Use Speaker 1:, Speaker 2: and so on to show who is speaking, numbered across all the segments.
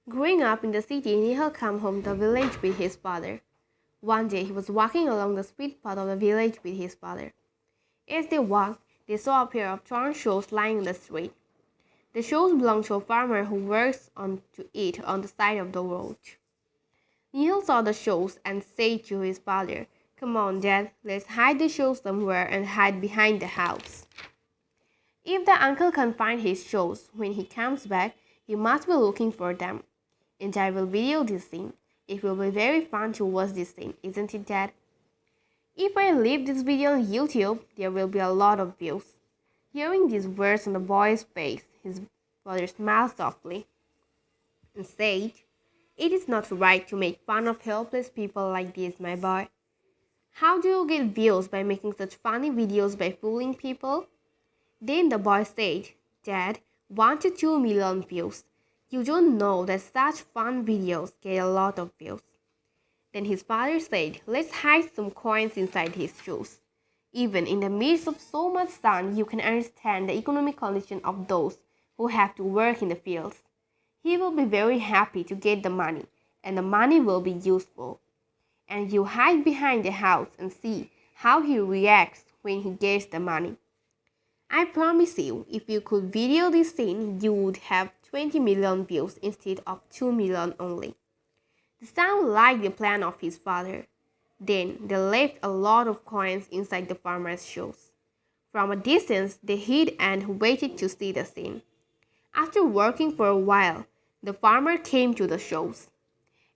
Speaker 1: Growing up in the city, Nihal came home to the village with his father. One day, he was walking along the street path of the village with his father. As they walked, they saw a pair of torn shoes lying in the street. The shoes belonged to a farmer who works on to it on the side of the road. Nihal saw the shoes and said to his father, "Come on, Dad, let's hide the shoes somewhere and hide behind the house. If the uncle can find his shoes when he comes back, he must be looking for them. And I will video this scene. It will be very fun to watch this scene, isn't it, Dad? If I leave this video on YouTube, there will be a lot of views." Hearing these words on the boy's face, his father smiled softly and said, "It is not right to make fun of helpless people like this, my boy. How do you get views by making such funny videos by fooling people?" Then the boy said, "Dad, 1 to 2 million views. You don't know that such fun videos get a lot of views." Then his father said, "Let's hide some coins inside his shoes. Even in the midst of so much sun, you can understand the economic condition of those who have to work in the fields. He will be very happy to get the money, and the money will be useful. And you hide behind the house and see how he reacts when he gets the money. I promise you, if you could video this scene, you would have 20 million views instead of 2 million only." The son liked the plan of his father. Then they left a lot of coins inside the farmer's shoes. From a distance, they hid and waited to see the scene. After working for a while, the farmer came to the shoes.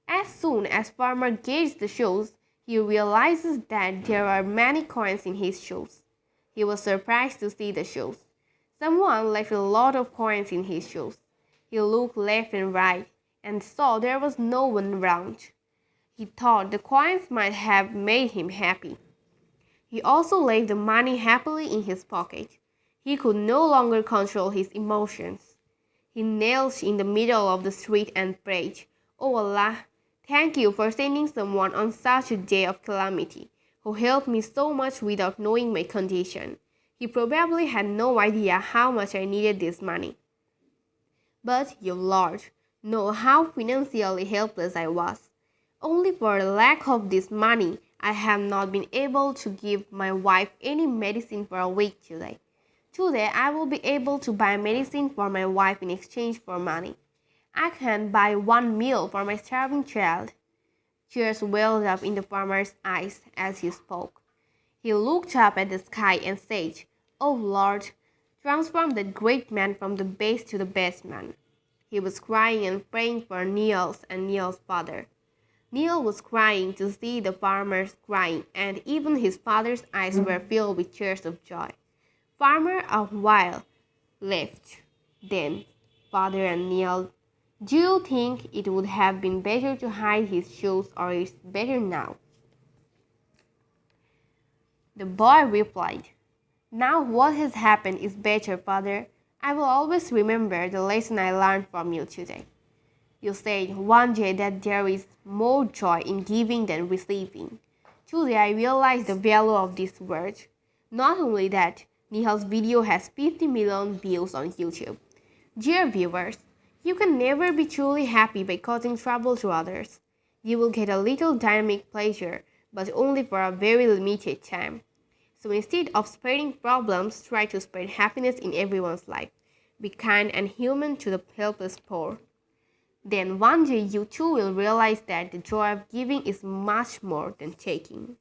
Speaker 1: As soon as farmer gets the shoes, he realizes that there are many coins in his shoes. He was surprised to see the shoes. Someone left a lot of coins in his shoes. He looked left and right and saw there was no one around. He thought the coins might have made him happy. He also left the money happily in his pocket. He could no longer control his emotions. He knelt in the middle of the street and prayed, "Oh Allah, thank you for sending someone on such a day of calamity, who helped me so much without knowing my condition. He probably had no idea how much I needed this money. But you, Lord, know how financially helpless I was. Only for the lack of this money, I have not been able to give my wife any medicine for a week today. Today, I will be able to buy medicine for my wife in exchange for money. I can buy 1 meal for my starving child." Tears welled up in the farmer's eyes as he spoke. He looked up at the sky and said, "Oh Lord, transform that great man from the best to the best man." He was crying and praying for Niels and Niels' father. Neil was crying to see the farmers crying, and even his father's eyes were filled with tears of joy. Farmer a while left. Then father and Neil, "Do you think it would have been better to hide his shoes, or is it better now?" The boy replied, "Now what has happened is better, father. I will always remember the lesson I learned from you today. You said one day that there is more joy in giving than receiving. Today I realized the value of this word. Not only that, Nihal's video has 50 million views on YouTube. Dear viewers, you can never be truly happy by causing trouble to others. You will get a little dynamic pleasure, but only for a very limited time. So instead of spreading problems, try to spread happiness in everyone's life. Be kind and human to the helpless poor. Then one day you too will realize that the joy of giving is much more than taking."